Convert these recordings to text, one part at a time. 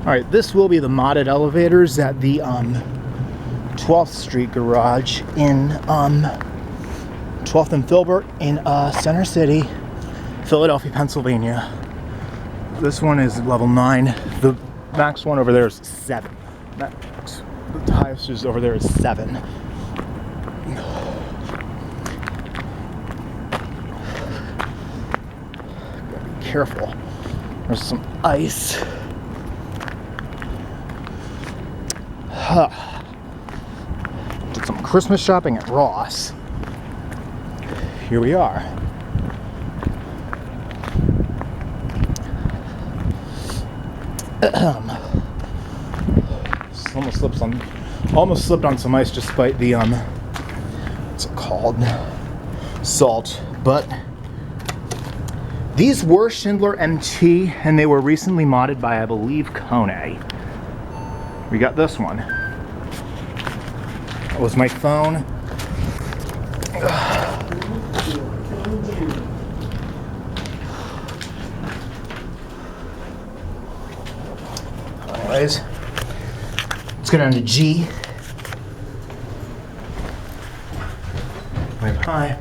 Alright, this will be the modded elevators at the 12th Street garage in 12th and Filbert in Center City, Philadelphia, Pennsylvania. This one is level 9. The max one over there is 7. Max, the highest is over there is 7. Gotta be careful. There's some ice. Did some Christmas shopping at Ross. Here we are. Almost slipped on some ice despite the what's it called? Salt. But these were Schindler MT and they were recently modded by, I believe, Kone. We got this one. That was my phone. Anyways, let's go down to G. Right high.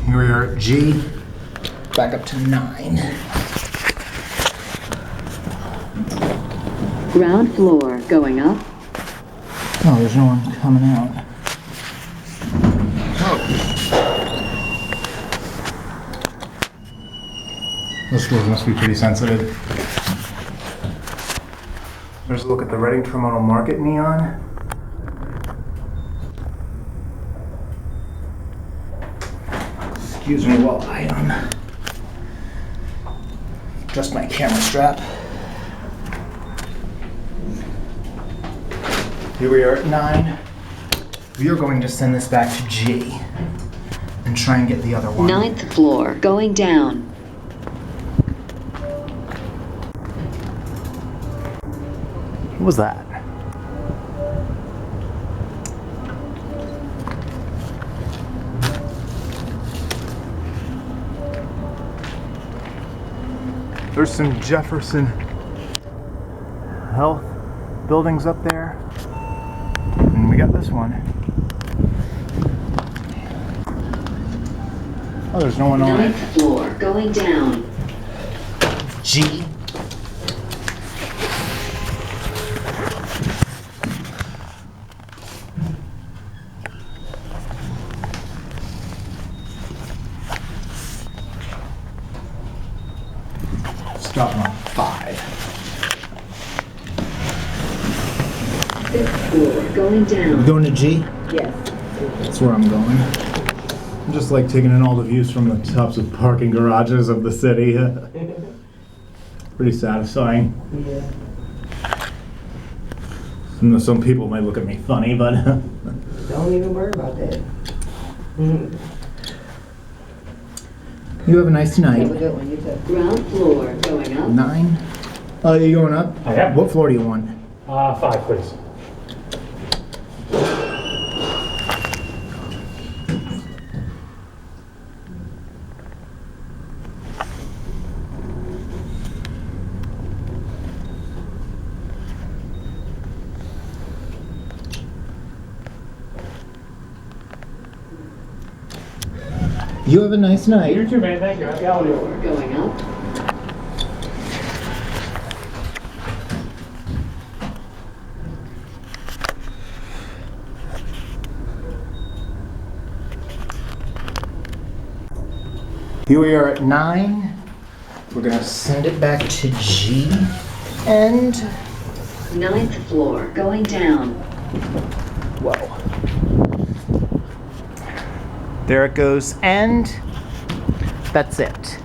Here we are at G, back up to 9. Ground floor, going up. Oh, there's no one coming out. Oh. This floor must be pretty sensitive. There's a look at the Reading Terminal Market neon. Excuse me while I adjust my camera strap. Here we are at 9. We are going to send this back to G and try and get the other one. 9th floor, going down. What was that? There's some Jefferson Health buildings up there. And we got this one. Oh, there's no one on it. 9th floor, going down. G. Stopping on 5. 5th floor, going down. Going to G? Yes. That's where I'm going. I'm just like taking in all the views from the tops of parking garages of the city. Pretty satisfying. Yeah. Some people might look at me funny, but Don't even worry about that. you have a nice Have a night. good one, you too. Ground floor, going up. 9. Oh, you going up? I am. What floor do you want? 5, please. You have a nice night. You too, man. Thank you. Happy holidays. Floor, going up. Here we are at 9. We're gonna send it back to G. And 9th floor, going down. whoa. There it goes, and that's it.